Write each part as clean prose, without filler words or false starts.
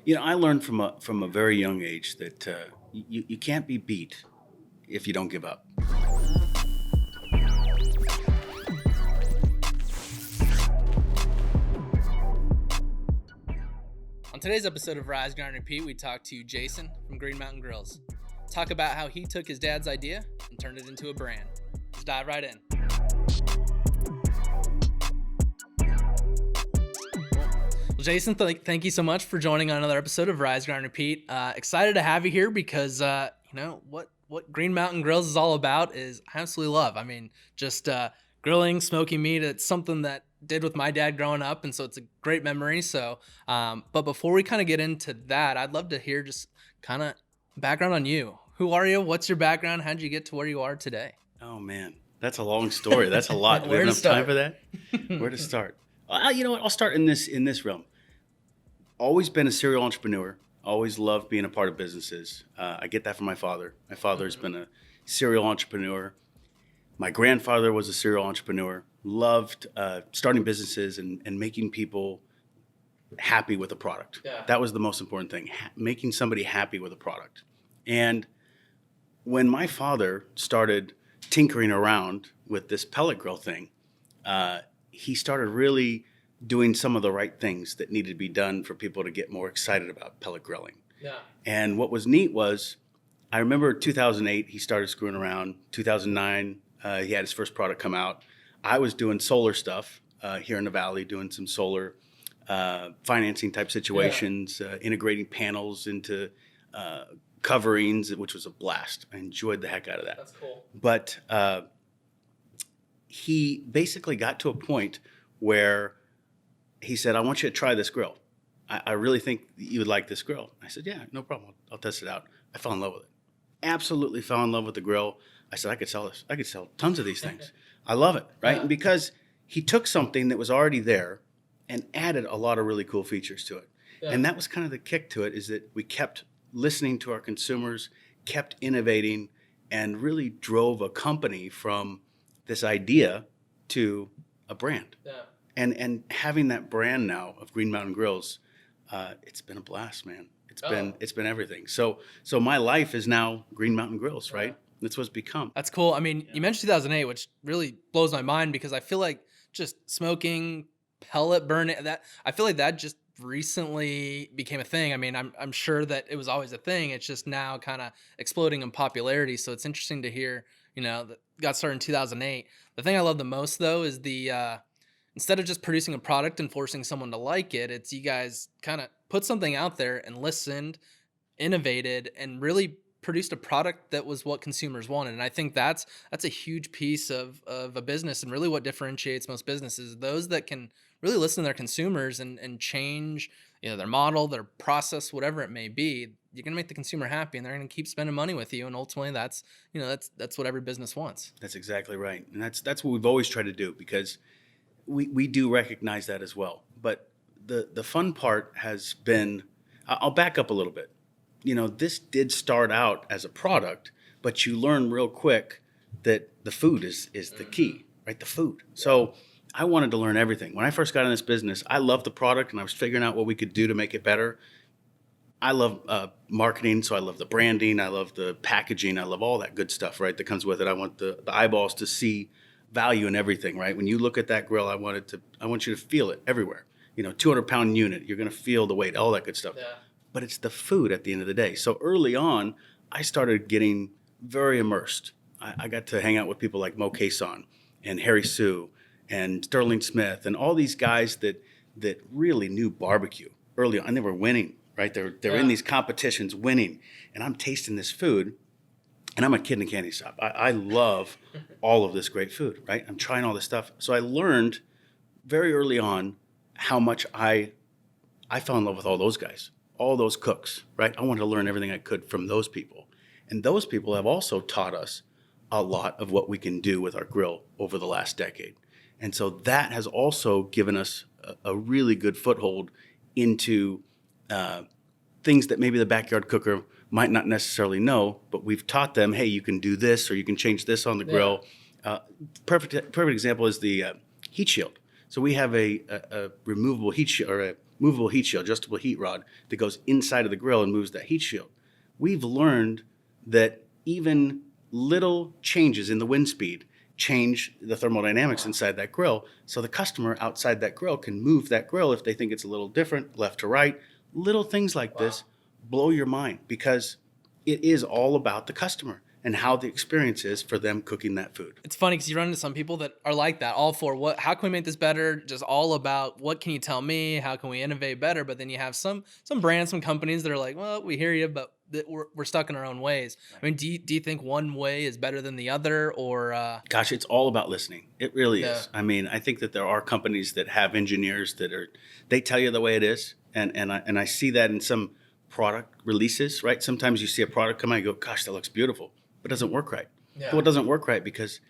I learned from a very young age that you can't be beat if you don't give up. On today's episode of Rise, Grind, Repeat, we talked to Jason from Green Mountain Grills. Talk about how he took his dad's idea and turned it into a brand. Let's dive right in. Well, Jason, thank you so much for joining on another episode of Rise, Grind, Repeat. Excited to have you here because what Green Mountain Grills is all about is I absolutely love. I mean, just grilling, smoking meat. It's something that did with my dad growing up, and so it's a great memory. So but before we kind of get into that, I'd love to hear just kind of background on you. Who are you? What's your background? How'd you get to where you are today? Oh man, that's a long story. That's a lot. Do we have enough time for that? Where to start? You know what? I'll start in this realm. Always been a serial entrepreneur. Always loved being a part of businesses. I get that from my father. My father's been a serial entrepreneur. My grandfather was a serial entrepreneur. Loved starting businesses and making people happy with a product. Yeah. That was the most important thing, making somebody happy with a product. And when my father started tinkering around with this pellet grill thing, he started really doing some of the right things that needed to be done for people to get more excited about pellet grilling. Yeah. And what was neat was, I remember 2008, he started screwing around. 2009, he had his first product come out. I was doing solar stuff here in the Valley, doing some solar financing type situations, integrating panels into coverings, which was a blast. I enjoyed the heck out of that. That's cool. But he basically got to a point where he said, I want you to try this grill. I really think you would like this grill. I said, yeah, no problem. I'll test it out. I fell in love with it. Absolutely fell in love with the grill. I said, I could sell this. I could sell tons of these things. I love it, right? Yeah. Because he took something that was already there and added a lot of really cool features to it. Yeah. And that was kind of the kick to it, is that we kept listening to our consumers, kept innovating, and really drove a company from this idea to a brand. Yeah. And having that brand now of Green Mountain Grills, it's been a blast, man. It's been everything. So my life is now Green Mountain Grills, right? Yeah. That's what it's become. That's cool. I mean, you mentioned 2008, which really blows my mind because I feel like just smoking, pellet burning, I feel like that just recently became a thing. I mean, I'm sure that it was always a thing. It's just now kind of exploding in popularity. So it's interesting to hear, that got started in 2008. The thing I love the most though is the instead of just producing a product and forcing someone to like it, it's you guys kind of put something out there and listened, innovated, and really produced a product that was what consumers wanted. And I think that's a huge piece of a business, and really what differentiates most businesses, those that can really listen to their consumers and change their model, their process, whatever it may be. You're going to make the consumer happy, and they're going to keep spending money with you. And ultimately that's what every business wants. That's exactly right. And that's what we've always tried to do, because we do recognize that as well. But the fun part has been, I'll back up a little bit. This did start out as a product, but you learn real quick that the food is the key, right? The food. So I wanted to learn everything. When I first got in this business, I loved the product and I was figuring out what we could do to make it better. I love marketing, so I love the branding. I love the packaging. I love all that good stuff, right, that comes with it. I want the eyeballs to see value in everything, right? When you look at that grill, I want you to feel it everywhere. 200-pound unit, you're going to feel the weight, all that good stuff. Yeah. But it's the food at the end of the day. So early on, I started getting very immersed. I got to hang out with people like Mo Cason and Harry Sue and Sterling Smith and all these guys that really knew barbecue early on. And they were winning, right? They're in these competitions winning. And I'm tasting this food, and I'm a kid in a candy shop. I love all of this great food, right? I'm trying all this stuff. So I learned very early on how much I fell in love with all those guys. All those cooks, right? I wanted to learn everything I could from those people. And those people have also taught us a lot of what we can do with our grill over the last decade. And so that has also given us a really good foothold into things that maybe the backyard cooker might not necessarily know, but we've taught them, hey, you can do this, or you can change this on the grill. Perfect example is the heat shield. So we have a removable heat shield, or a movable heat shield, adjustable heat rod that goes inside of the grill and moves that heat shield. We've learned that even little changes in the wind speed change the thermodynamics inside that grill. So the customer outside that grill can move that grill if they think it's a little different, left to right. Little things like this blow your mind because it is all about the customer and how the experience is for them cooking that food. It's funny because you run into some people that are like that, all for what, how can we make this better? Just all about what can you tell me? How can we innovate better? But then you have some brands, some companies that are like, well, we hear you, but we're stuck in our own ways. I mean, do you think one way is better than the other, or? Gosh, it's all about listening. It really is. I mean, I think that there are companies that have engineers that they tell you the way it is, and I see that in some product releases, right? Sometimes you see a product come out and you go, gosh, that looks beautiful, but it doesn't work right. Yeah. Well, it doesn't work right because,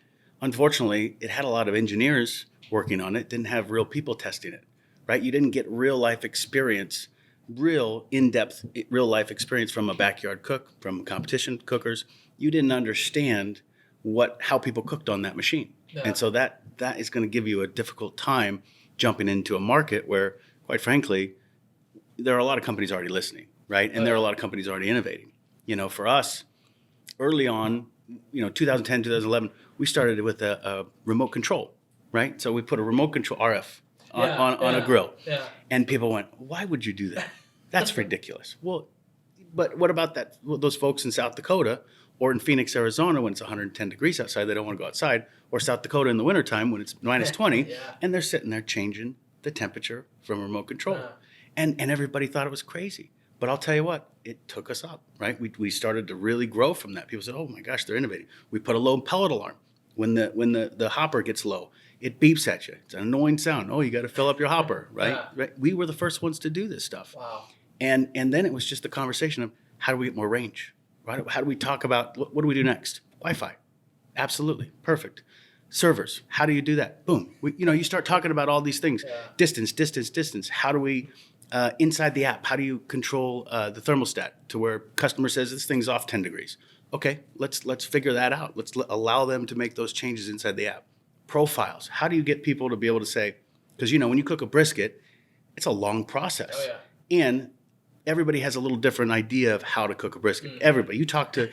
unfortunately, it had a lot of engineers working on it, didn't have real people testing it, right? You didn't get real life experience, real in-depth, real life experience from a backyard cook, from competition cookers. You didn't understand how people cooked on that machine. Yeah. And so that is going to give you a difficult time jumping into a market where, quite frankly, there are a lot of companies already listening, right? And there are a lot of companies already innovating. You know, for us, early on, 2010, 2011, we started with a remote control, right? So we put a remote control RF on a grill. Yeah. And people went, why would you do that? That's ridiculous. Well, but what about those folks in South Dakota or in Phoenix, Arizona, when it's 110 degrees outside, they don't want to go outside, or South Dakota in the wintertime when it's minus 20, and they're sitting there changing the temperature from remote control. And everybody thought it was crazy. But I'll tell you what, it took us up, right? We started to really grow from that. People said, oh my gosh, they're innovating. We put a low pellet alarm. When the hopper gets low, it beeps at you. It's an annoying sound. Oh, you got to fill up your hopper, right? Yeah. Right? We were the first ones to do this stuff. Wow. And then it was just the conversation of how do we get more range? Right? How do we talk about, what do we do next? Wi-Fi. Absolutely. Perfect. Servers. How do you do that? Boom. You start talking about all these things. Yeah. Distance. How do we, inside the app, how do you control the thermostat to where customer says this thing's off 10 degrees? Okay, let's figure that out. Let's allow them to make those changes inside the app. Profiles. How do you get people to be able to say, because when you cook a brisket, it's a long process. Oh, yeah. And everybody has a little different idea of how to cook a brisket. Mm-hmm. Everybody. You talk to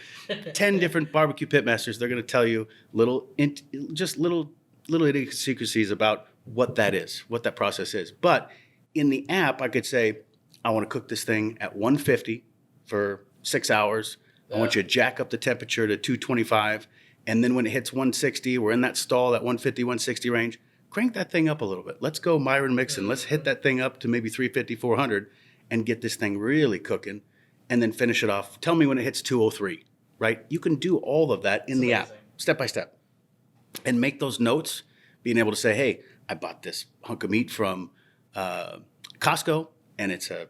10 different barbecue pitmasters, they're going to tell you little idiosyncrasies about what that is, what that process is. But in the app, I could say, I want to cook this thing at 150 for 6 hours. I want you to jack up the temperature to 225. And then when it hits 160, we're in that stall, that 150, 160 range. Crank that thing up a little bit. Let's go Myron Mixon. Let's hit that thing up to maybe 350, 400 and get this thing really cooking and then finish it off. Tell me when it hits 203, right? You can do all of that in the app, step by step. And make those notes, being able to say, hey, I bought this hunk of meat from Costco and it's a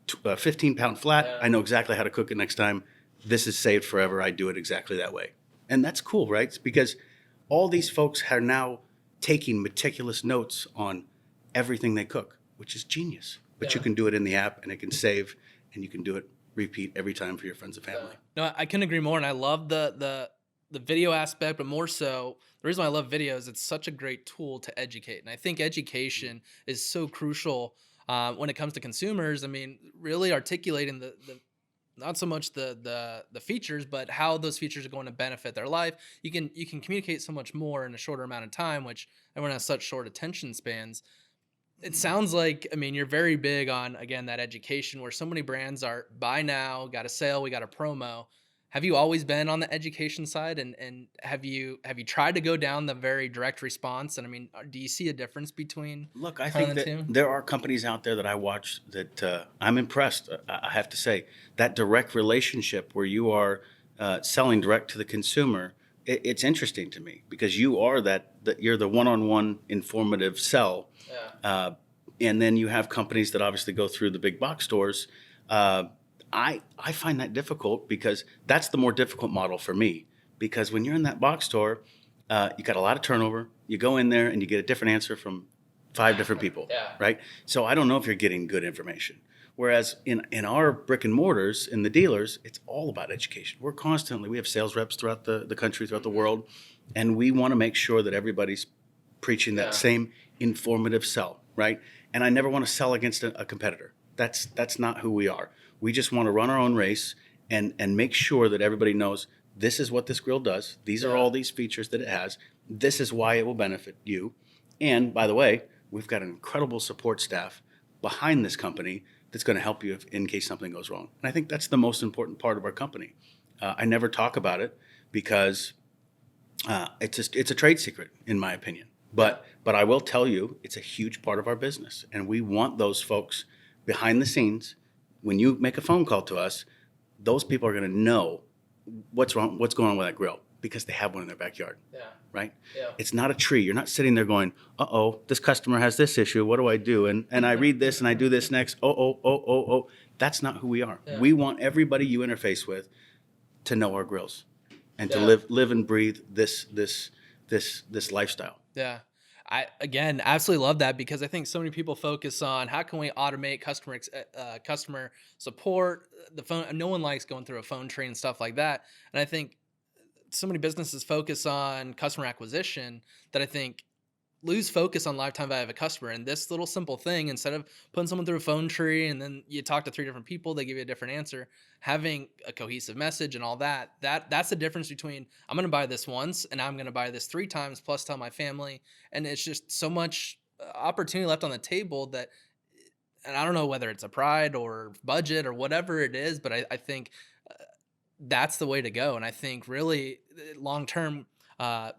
15-pound flat. Yeah. I know exactly how to cook it next time. This is saved forever. I do it exactly that way. And that's cool, right? It's because all these folks are now taking meticulous notes on everything they cook, which is genius. But you can do it in the app and it can save and you can do it repeat every time for your friends and family. No, I couldn't agree more. And I love the video aspect, but more so, the reason why I love videos, it's such a great tool to educate. And I think education is so crucial when it comes to consumers. I mean, really articulating the not so much the features, but how those features are going to benefit their life. You can communicate so much more in a shorter amount of time, which everyone has such short attention spans. It sounds like, I mean, you're very big on, again, that education where so many brands are buy now, got a sale, we got a promo. Have you always been on the education side, and have you tried to go down the very direct response? And I mean, do you see a difference between? Look, I think that there are companies out there that I watch that I'm impressed. I have to say that direct relationship where you are selling direct to the consumer. It's interesting to me because you are you're the one-on-one informative sell, and then you have companies that obviously go through the big box stores. I find that difficult because that's the more difficult model for me. Because when you're in that box store, you got a lot of turnover. You go in there and you get a different answer from 5 different people, right? So I don't know if you're getting good information. Whereas in our brick and mortars, in the dealers, it's all about education. We have sales reps throughout the country, throughout the world, and we want to make sure that everybody's preaching that same informative sell. right? And I never want to sell against a competitor. That's not who we are. We just want to run our own race and make sure that everybody knows this is what this grill does. These are all these features that it has. This is why it will benefit you. And by the way, we've got an incredible support staff behind this company that's going to help you in case something goes wrong. And I think that's the most important part of our company. I never talk about it because it's a trade secret, in my opinion. But I will tell you, it's a huge part of our business, and we want those folks behind the scenes. When you make a phone call to us, those people are going to know what's wrong, what's going on with that grill, because they have one in their backyard. Yeah. Right? Yeah. It's not a tree. You're not sitting there going, uh-oh, this customer has this issue. What do I do? And I read this and I do this next. Oh. That's not who we are. Yeah. We want everybody you interface with to know our grills and to Yeah. live and breathe this lifestyle. Yeah. I, again, absolutely love that, because I think so many people focus on how can we automate customer support, the phone. No one likes going through a phone tree and stuff like that. And I think so many businesses focus on customer acquisition that I think lose focus on lifetime value of a customer. And this little simple thing, instead of putting someone through a phone tree and then you talk to 3 different people, they give you a different answer, having a cohesive message and all that's the difference between I'm going to buy this once and I'm going to buy this 3 times plus tell my family. And it's just so much opportunity left on the table that, and I don't know whether it's a pride or budget or whatever it is, but I think that's the way to go. And I think really long term,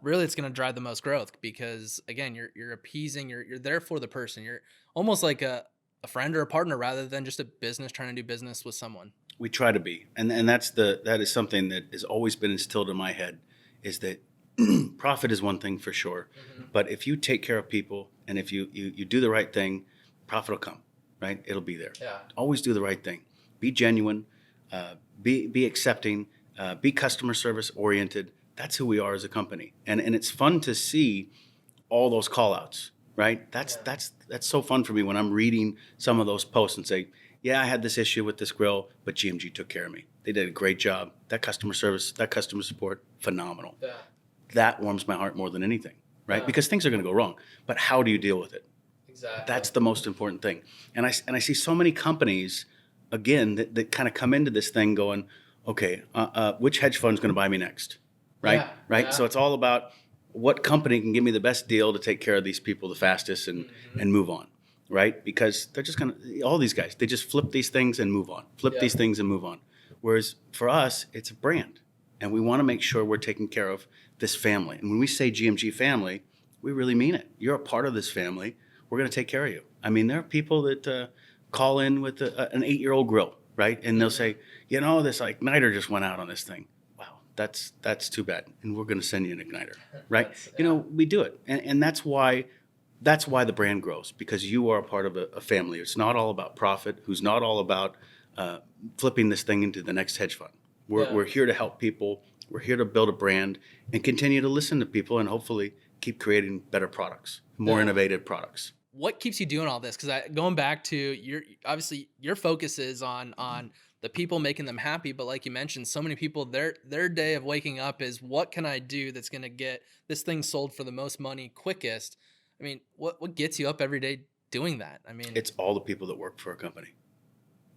really it's going to drive the most growth, because again, you're appeasing, you're there for the person. You're almost like a friend or a partner rather than just a business trying to do business with someone. We try to be, and that is something that has always been instilled in my head, is that profit is one thing for sure, but if you take care of people and if you do the right thing, profit will come, right? It'll be there. Yeah. Always do the right thing. Be genuine. Be accepting. Be customer service oriented. That's who we are as a company, and it's fun to see all those call outs, right? That's so fun for me when I'm reading some of those posts and say, yeah, I had this issue with this grill, but GMG took care of me. They did a great job. That customer service, that customer support, phenomenal. Yeah. That warms my heart more than anything, right? Yeah. Because things are going to go wrong, but how do you deal with it? Exactly. That's the most important thing. And I see so many companies, again, that kind of come into this thing going, okay, which hedge fund is going to buy me next, right? Yeah. Right. Yeah. So it's all about what company can give me the best deal to take care of these people the fastest and move on, right? Because they're just all these guys, they just flip these things and move on, flip these things and move on. Whereas for us, it's a brand, and we want to make sure we're taking care of this family. And when we say GMG family, we really mean it. You're a part of this family. We're going to take care of you. I mean, there are people that call in with an 8-year-old grill, right? And they'll say, this igniter just went out on this thing. Wow, that's too bad. And we're going to send you an igniter, right? We do it. And that's why the brand grows, because you are a part of a family. It's not all about profit. Who's not all about flipping this thing into the next hedge fund. We're here to help people. We're here to build a brand and continue to listen to people and hopefully keep creating better products, more innovative products. What keeps you doing all this? Because going back to your focus is on the people, making them happy. But like you mentioned, so many people, their day of waking up is, what can I do that's going to get this thing sold for the most money quickest? I mean, what gets you up every day doing that? I mean, it's all the people that work for our company.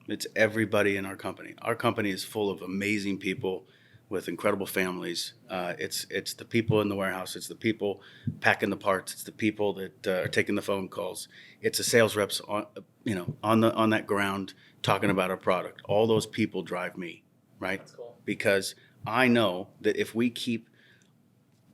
It's everybody in our company. Our company is full of amazing people with incredible families. It's the people in the warehouse. It's the people packing the parts. It's the people that are taking the phone calls. It's the sales reps on that ground talking about our product. All those people drive me, right? That's cool. Because I know that if we keep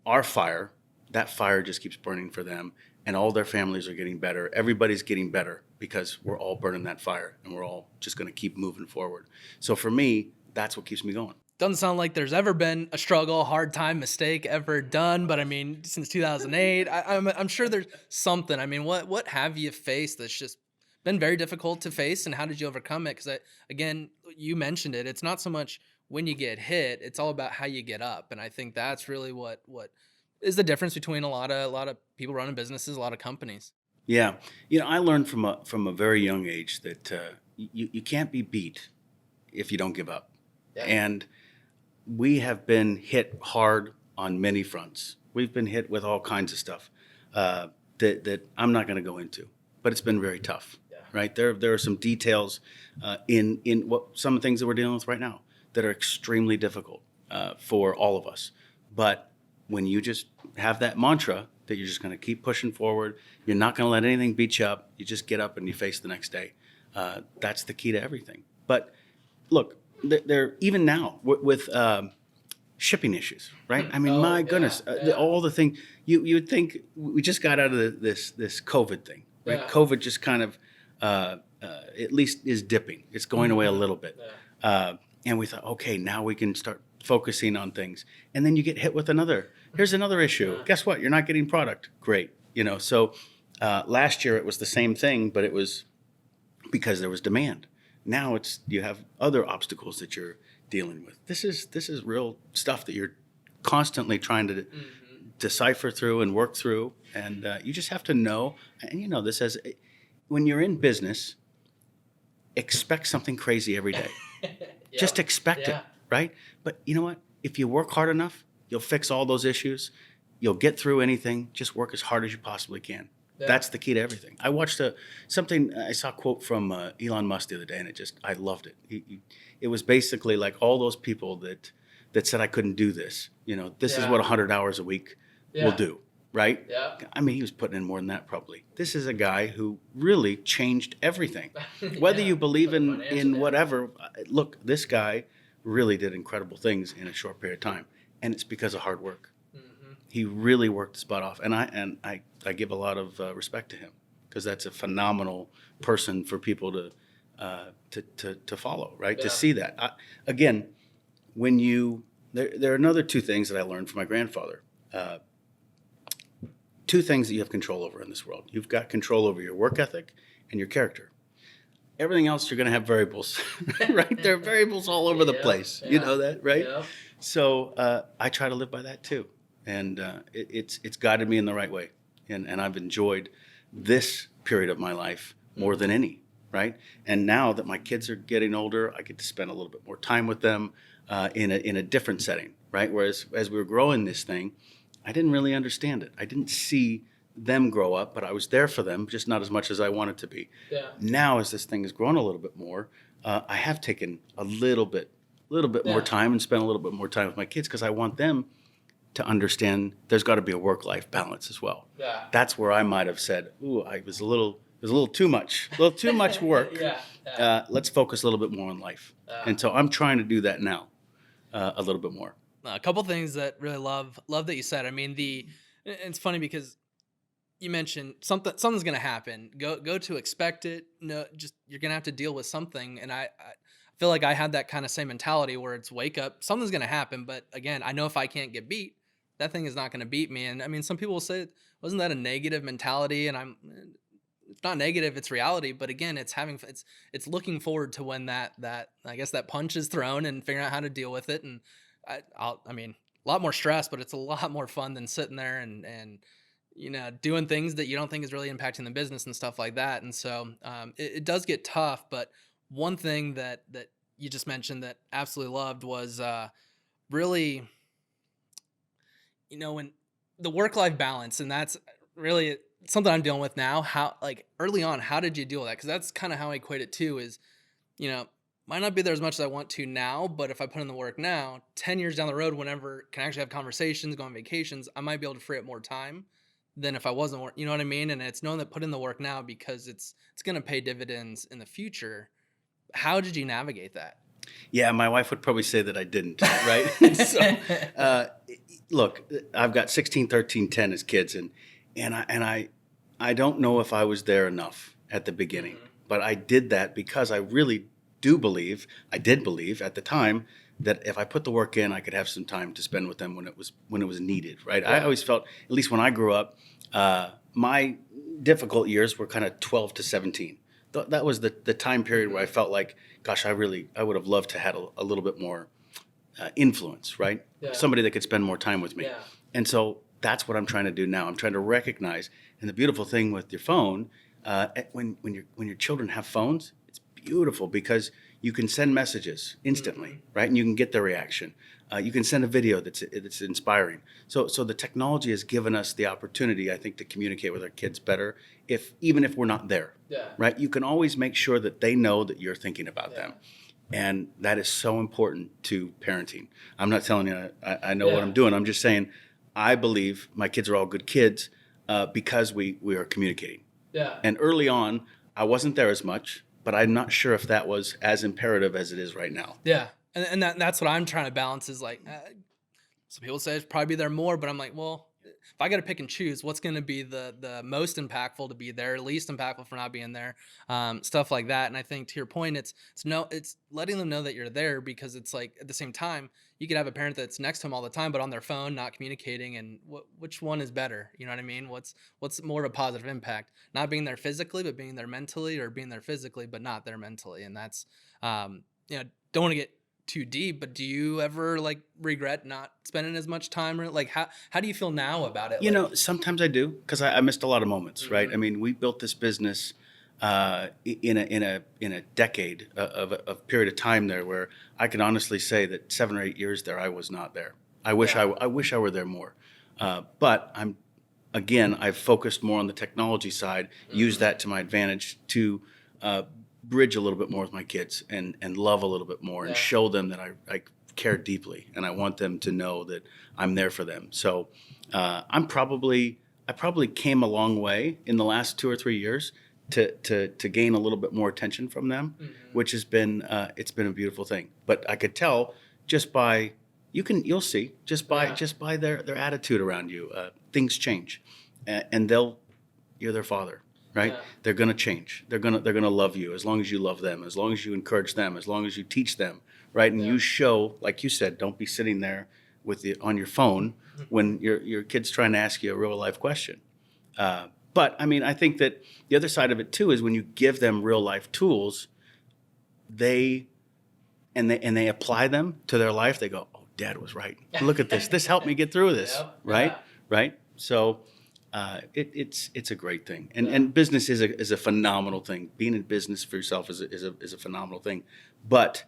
our fire, that fire just keeps burning for them, and all their families are getting better. Everybody's getting better because we're all burning that fire, and we're all just going to keep moving forward. So for me, that's what keeps me going. Doesn't sound like there's ever been a struggle, hard time, mistake ever done. But I mean, since 2008, I'm sure there's something. I mean, what have you faced that's just been very difficult to face, and how did you overcome it? Because again, you mentioned it. It's not so much when you get hit; it's all about how you get up. And I think that's really what is the difference between a lot of people running businesses, a lot of companies. Yeah, I learned from a very young age that you can't be beat if you don't give up. Yeah. And we have been hit hard on many fronts. We've been hit with all kinds of stuff that I'm not going to go into. but it's been very tough, Yeah. right? There are some details in what some of the things that we're dealing with right now that are extremely difficult for all of us. But when you just have that mantra that you're just going to keep pushing forward, you're not going to let anything beat you up. You just get up and you face the next day. That's the key to everything. But look, there even now with shipping issues, right? I mean, my goodness, all the thing you would think we just got out of this COVID thing, right? Yeah. COVID just kind of at least is dipping. It's going away a little bit, and we thought, okay, now we can start focusing on things. And then you get hit with here's another issue. Guess what? You're not getting product. Great, So last year it was the same thing, but it was because there was demand. Now you have other obstacles that you're dealing with. This is real stuff that you're constantly trying to decipher through and work through, and you just have to know. And this as when you're in business, expect something crazy every day. Just expect it, right? But you know what? If you work hard enough, you'll fix all those issues. You'll get through anything. Just work as hard as you possibly can. Yeah. That's the key to everything. I watched I saw a quote from Elon Musk the other day, and I loved it. It was basically like all those people that said I couldn't do this. This is what 100 hours a week will do, right? Yeah. I mean, he was putting in more than that probably. This is a guy who really changed everything. Whether you believe in whatever, look, this guy really did incredible things in a short period of time, and it's because of hard work. He really worked his butt off, and I give a lot of respect to him because that's a phenomenal person for people to follow, right? To see that. Again, when there are another two things that I learned from my grandfather. Two things that you have control over in this world. You've got control over your work ethic and your character. Everything else, you're going to have variables, right? There are variables all over the place. You know that, right? Yeah. So I try to live by that too. And it's guided me in the right way. And I've enjoyed this period of my life more than any, right? And now that my kids are getting older, I get to spend a little bit more time with them in a different setting, right? Whereas as we were growing this thing, I didn't really understand it. I didn't see them grow up, but I was there for them, just not as much as I wanted to be. Yeah. Now, as this thing has grown a little bit more, I have taken a little bit more time and spent a little bit more time with my kids because I want them to understand there's got to be a work-life balance as well. Yeah. That's where I might have said, "Ooh, it was a little too much work. Let's focus a little bit more on life." And so I'm trying to do that now, a little bit more. A couple things that really love that you said. I mean, it's funny because you mentioned something's going to happen. Go to expect it. No, just you're going to have to deal with something. And I feel like I had that kind of same mentality where it's wake up, something's going to happen. But again, I know if I can't get beat, that thing is not going to beat me. And I mean, some people will say, wasn't that a negative mentality? And it's not negative, it's reality. But again, it's looking forward to when that I guess that punch is thrown and figuring out how to deal with it. And I mean, a lot more stress, but it's a lot more fun than sitting there and doing things that you don't think is really impacting the business and stuff like that. And so it does get tough. But one thing that you just mentioned that absolutely loved was really, when the work-life balance, and that's really something I'm dealing with now. How, like, early on, how did you deal with that? Because that's kind of how I equate it too. Is might not be there as much as I want to now, but if I put in the work now, 10 years down the road, whenever can actually have conversations, go on vacations, I might be able to free up more time than if I wasn't working. You know what I mean? And it's knowing that put in the work now because it's going to pay dividends in the future. How did you navigate that? Yeah, my wife would probably say that I didn't, right? So, look, I've got 16, 13, 10 as kids, and I don't know if I was there enough at the beginning, but I did that because I really did believe at the time that if I put the work in, I could have some time to spend with them when it was needed, right? Yeah. I always felt, at least when I grew up, my difficult years were kind of 12 to 17. That was the time period where I felt like, gosh, I would have loved to have a little bit more influence, right? Yeah. Somebody that could spend more time with me. Yeah. And so that's what I'm trying to do now. I'm trying to recognize, and the beautiful thing with your phone, when your children have phones, it's beautiful because You can send messages instantly, right? And you can get their reaction. You can send a video that's inspiring. So the technology has given us the opportunity, I think, to communicate with our kids better, even if we're not there, right? You can always make sure that they know that you're thinking about them. And that is so important to parenting. I'm not telling you I know what I'm doing. I'm just saying I believe my kids are all good kids because we are communicating. Yeah. And early on, I wasn't there as much, but I'm not sure if that was as imperative as it is right now. Yeah. And that's what I'm trying to balance is like, some people say it's probably be there more, but I'm like, well, if I got to pick and choose, what's going to be the most impactful to be there, least impactful for not being there, stuff like that. And I think to your point, it's letting them know that you're there, because it's like at the same time, you could have a parent that's next to them all the time, but on their phone, not communicating. And which one is better? You know what I mean? What's more of a positive impact? Not being there physically, but being there mentally, or being there physically, but not there mentally. And that's, don't want to get too deep, but do you ever like regret not spending as much time, or like how do you feel now about it? Sometimes I do, because I missed a lot of moments, right? I mean, we built this business in a decade of period of time there, where I can honestly say that 7 or 8 years there I was not there. I wish I were there more, but I've focused more on the technology side, use that to my advantage to bridge a little bit more with my kids and love a little bit more and show them that I care deeply, and I want them to know that I'm there for them. So I probably came a long way in the last 2 or 3 years to gain a little bit more attention from them, which has been it's been a beautiful thing. But I could tell just by you'll see just by their attitude around you, things change, and you're their father. Right? Yeah. They're going to change. They're going to love you as long as you love them, as long as you encourage them, as long as you teach them, right? And you show, like you said, don't be sitting there on your phone when your kid's trying to ask you a real life question. But I mean, I think that the other side of it too is when you give them real life tools, they apply them to their life. They go, "Oh, Dad was right. Look at this. This helped me get through this." Yep. Right? Yeah. Right? So it's a great thing, and business is a phenomenal thing. Being in business for yourself is a phenomenal thing, but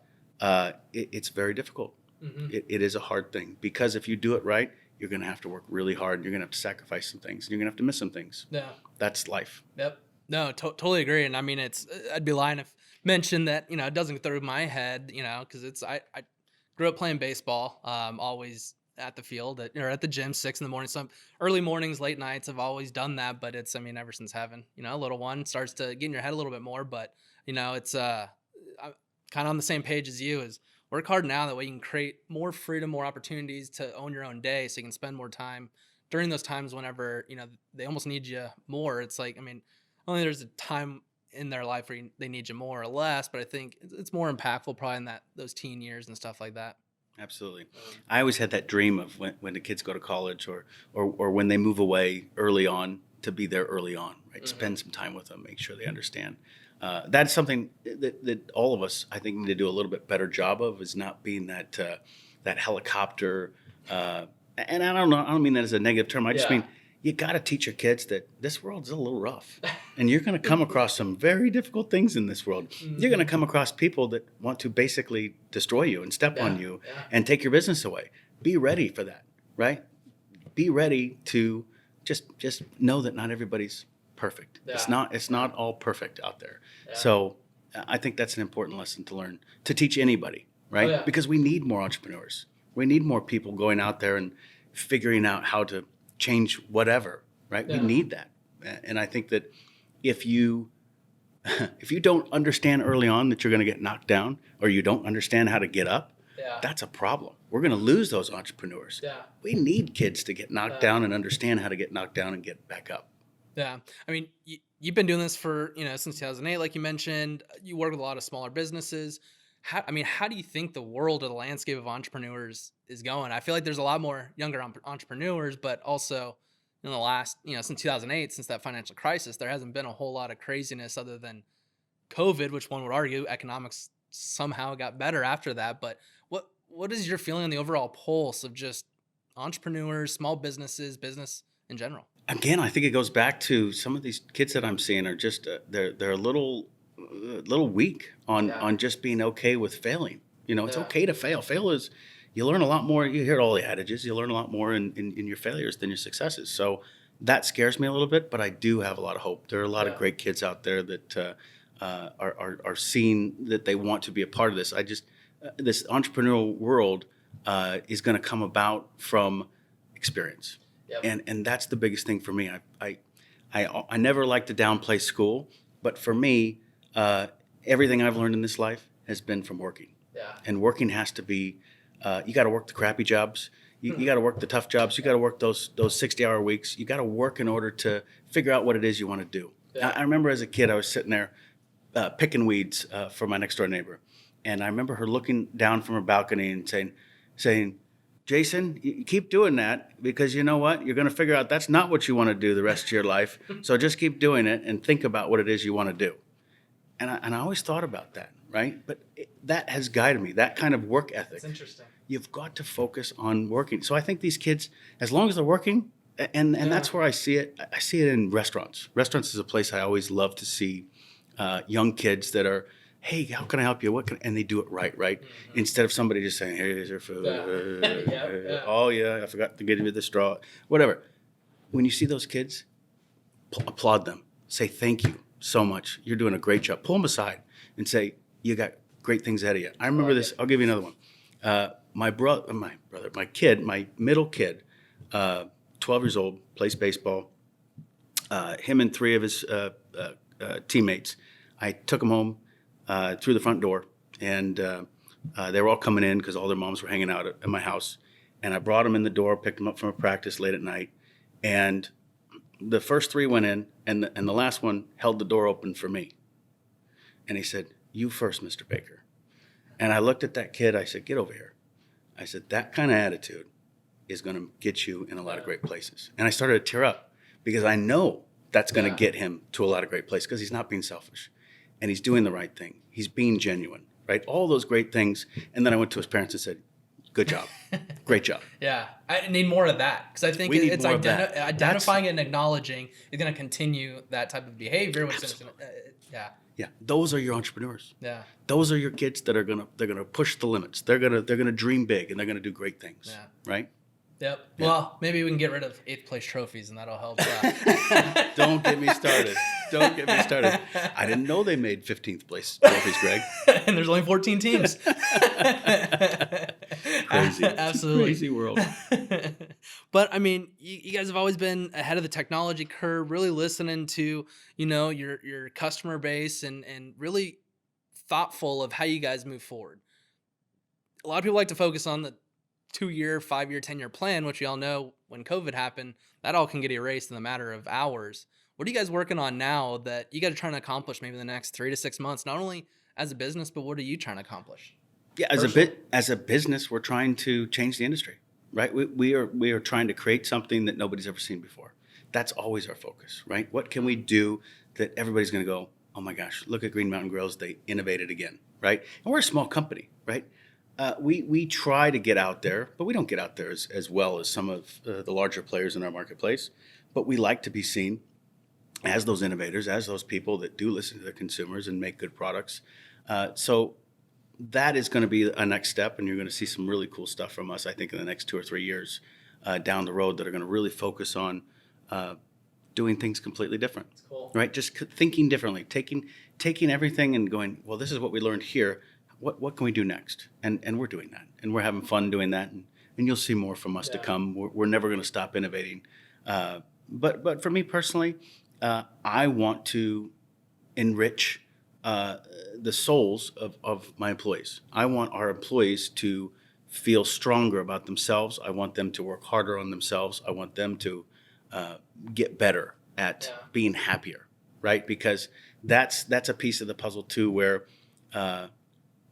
it's very difficult. It is a hard thing, because if you do it right, you're going to have to work really hard. You're going to have to sacrifice some things. And you're going to have to miss some things. Yeah, that's life. Yep. No, totally agree. And I mean, I'd be lying if mentioned that it doesn't go through my head, because I grew up playing baseball, always at the field or at the gym 6 in the morning. Some early mornings, late nights, I've always done that. But ever since having, a little one, starts to get in your head a little bit more. But, it's I'm kind of on the same page as you, is work hard now. That way you can create more freedom, more opportunities to own your own day, so you can spend more time during those times whenever, they almost need you more. It's like, only there's a time in their life where they need you more or less, but I think it's more impactful probably in those teen years and stuff like that. Absolutely. I always had that dream of when the kids go to college or when they move away early on, to be there early on, right? Spend some time with them, make sure they understand. That's something that all of us, I think, need to do a little bit better job of, is not being that helicopter. And I don't mean that as a negative term. I just mean you got to teach your kids that this world is a little rough, and you're going to come across some very difficult things in this world. You're going to come across people that want to basically destroy you and step on you and take your business away. Be ready for that, right? Be ready to just know that not everybody's perfect. Yeah. It's not all perfect out there. Yeah. So I think that's an important lesson to learn, to teach anybody, right? Oh, yeah. Because we need more entrepreneurs. We need more people going out there and figuring out how to change whatever, right? Yeah. We need that. And I think that if you don't understand early on that you're going to get knocked down, or you don't understand how to get up, that's a problem. We're going to lose those entrepreneurs. Yeah. We need kids to get knocked down and understand how to get knocked down and get back up. Yeah. You've been doing this for, since 2008, like you mentioned. You work with a lot of smaller businesses. How do you think the world or the landscape of entrepreneurs is going? I feel like there's a lot more younger entrepreneurs, but also in the last, since 2008, since that financial crisis, there hasn't been a whole lot of craziness other than COVID, which one would argue economics somehow got better after that. But what is your feeling on the overall pulse of just entrepreneurs, small businesses, business in general? Again, I think it goes back to some of these kids that I'm seeing are just they're a little a little weak on just being okay with failing. It's okay to fail. You learn a lot more. You hear all the adages. You learn a lot more in your failures than your successes. So that scares me a little bit, but I do have a lot of hope. There are a lot of great kids out there that are seeing that they want to be a part of this. This entrepreneurial world is going to come about from experience, and that's the biggest thing for me. I never like to downplay school, but for me, everything I've learned in this life has been from working. And working has to be, you got to work the crappy jobs. You got to work the tough jobs. You got to work those 60-hour weeks. You got to work in order to figure out what it is you want to do. I remember as a kid, I was sitting there picking weeds for my next door neighbor. And I remember her looking down from her balcony and saying, Jason, you keep doing that because you know what? You're going to figure out that's not what you want to do the rest of your life. So just keep doing it and think about what it is you want to do. And I always thought about that, right? But that has guided me, that kind of work ethic. That's interesting. You've got to focus on working. So I think these kids, as long as they're working, and that's where I see it. I see it in restaurants. Restaurants is a place I always love to see young kids that are, hey, how can I help you? And they do it right? Mm-hmm. Instead of somebody just saying, hey, here's your food. Oh, yeah, I forgot to give you the straw. Whatever. When you see those kids, applaud them. Say thank you so much. You're doing a great job. Pull them aside and say, you got great things ahead of you. I remember this. I'll give you another one. My kid, my middle kid, 12 years old, plays baseball. Him and three of his teammates, I took him home through the front door, and they were all coming in because all their moms were hanging out at my house. And I brought them in the door, picked them up from a practice late at night, and the first three went in, and the last one held the door open for me. And he said, "You first, Mr. Baker." And I looked at that kid. I said, "Get over here." I said, "That kind of attitude is going to get you in a lot of great places." And I started to tear up because I know that's going to get him to a lot of great places because he's not being selfish and he's doing the right thing. He's being genuine, right? All those great things. And then I went to his parents and said, "Good job. Great job." Yeah. I need more of that because I think it's identifying and acknowledging is going to continue that type of behavior. Which is Yeah, those are your entrepreneurs. Yeah, those are your kids that are gonna push the limits. They're gonna dream big and they're gonna do great things. Yeah. Right. Yep. Yeah. Well, maybe we can get rid of 8th place trophies and that'll help. Don't get me started. I didn't know they made 15th place trophies, Greg. And there's only 14 teams. Crazy. Absolutely. Crazy world. But I mean, you guys have always been ahead of the technology curve, really listening to, your customer base and really thoughtful of how you guys move forward. A lot of people like to focus on the 2-year, 5-year, 10-year plan, which we all know when COVID happened, that all can get erased in a matter of hours. What are you guys working on now that you guys are trying to accomplish maybe in the next 3 to 6 months, not only as a business, but what are you trying to accomplish? Yeah, as a business, we're trying to change the industry, right? We are trying to create something that nobody's ever seen before. That's always our focus, right? What can we do that everybody's going to go, "Oh my gosh, look at Green Mountain Grills, they innovated again," right? And we're a small company, right? We try to get out there, but we don't get out there as well as some of the larger players in our marketplace. But we like to be seen as those innovators, as those people that do listen to their consumers and make good products. So that is going to be a next step, and you're going to see some really cool stuff from us, I think, in the next 2 or 3 years down the road that are going to really focus on doing things completely different. That's cool. Right? Just thinking differently, taking everything and going, well, this is what we learned here. What can we do next? And we're doing that, and we're having fun doing that, and you'll see more from us to come. We're never going to stop innovating. But for me personally, I want to enrich the souls of my employees. I want our employees to feel stronger about themselves. I want them to work harder on themselves. I want them to get better at being happier, right? Because that's a piece of the puzzle too, where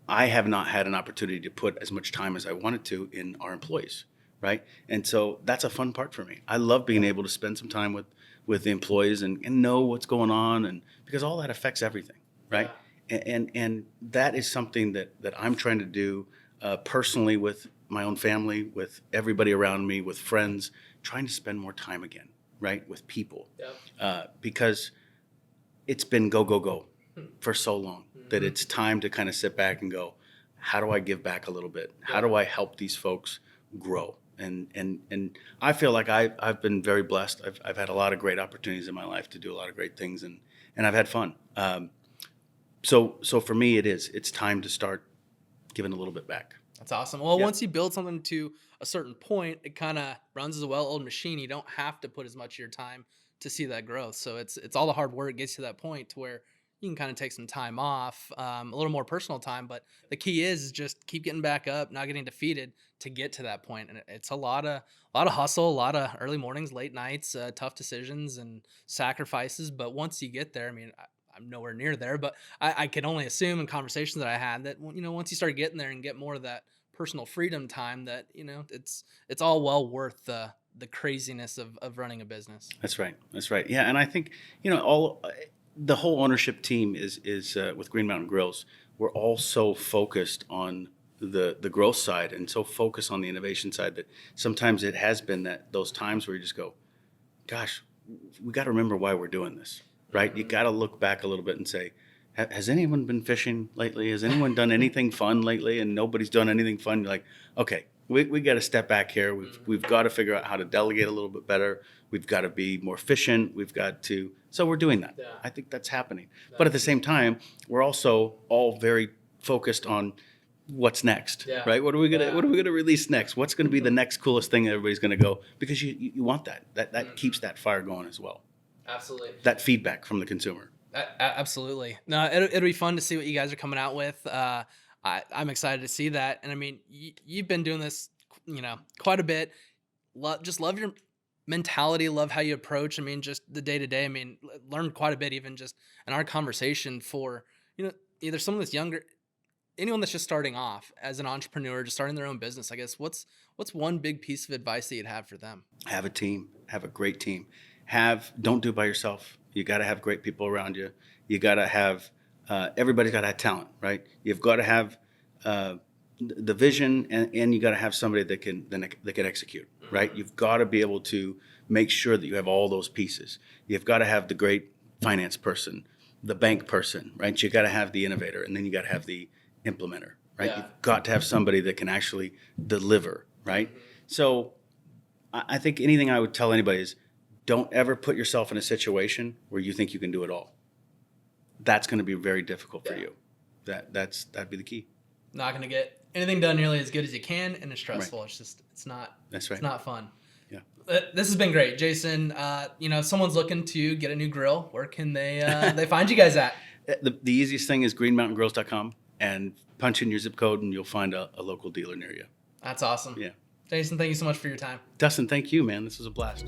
I have not had an opportunity to put as much time as I wanted to in our employees, right? And so that's a fun part for me. I love being able to spend some time with the employees and know what's going on, and because all that affects everything, right? And that is something that I'm trying to do personally with my own family, with everybody around me, with friends, trying to spend more time again, right, with people, because it's been go, go, go, for so long that it's time to kind of sit back and go, how do I give back a little bit? How do I help these folks grow? And I feel like I've been very blessed. I've had a lot of great opportunities in my life to do a lot of great things, and I've had fun. So for me, it's time to start giving a little bit back. That's awesome. Well, Yeah. once you build something to a certain point, it kind of runs as a well-oiled machine. You don't have to put as much of your time to see that growth. So it's all the hard work gets to that point to where you can kind of take some time off, a little more personal time. But the key is just keep getting back up, not getting defeated to get to that point. And it's a lot of hustle, a lot of early mornings, late nights, tough decisions and sacrifices. But once you get there, I mean, I'm nowhere near there, but I can only assume in conversations that I had that, you know, once you start getting there and get more of that personal freedom time, that, you know, it's all well worth the craziness of running a business. That's right. That's right. Yeah, and I think, you know, the whole ownership team is with Green Mountain Grills. We're all so focused on the growth side and so focused on the innovation side that sometimes it has been that those times where you just go, gosh, we got to remember why we're doing this, right? You got to look back a little bit and say, has anyone been fishing lately? Has anyone done anything fun lately? And nobody's done anything fun. You're like, okay, we got to step back here. We've got to figure out how to delegate a little bit better. We've got to be more efficient. We've got to. So we're doing that. Yeah. I think that's happening. But at the same time, we're also all very focused on what's next, Yeah. right? What are we gonna Yeah. What are we gonna release next? What's gonna be the next coolest thing that everybody's gonna go? Because you want that. That keeps that fire going as well. Absolutely. That feedback from the consumer. Absolutely. No, it'll be fun to see what you guys are coming out with. I'm excited to see that. And I mean, you've been doing this, you know, quite a bit. Just love your mentality, love how you approach. I mean, just the day to day. I mean, learned quite a bit even just in our conversation for, you know, either someone that's younger, anyone that's just starting off as an entrepreneur, just starting their own business. I guess what's one big piece of advice that you'd have for them? Have a team. Have a great team. Don't do it by yourself. You got to have great people around you. You got to have everybody's got to have talent, right? You've got to have the vision, and you got to have somebody that can execute, right? You've got to be able to make sure that you have all those pieces. You've got to have the great finance person, the bank person, right? You got to have the innovator, and then you got to have the implementer, right? Yeah. You've got to have somebody that can actually deliver, right? So I think anything I would tell anybody is, don't ever put yourself in a situation where you think you can do it all. That's going to be very difficult for you. That'd be the key. Not going to get anything done nearly as good as you can, and it's stressful. Right. It's not. That's right. It's not fun. Yeah. This has been great, Jason. You know, if someone's looking to get a new grill, where can they find you guys at? The easiest thing is greenmountaingrills.com, and punch in your zip code, and you'll find a local dealer near you. That's awesome. Yeah. Jason, thank you so much for your time. Dustin, thank you, man. This was a blast.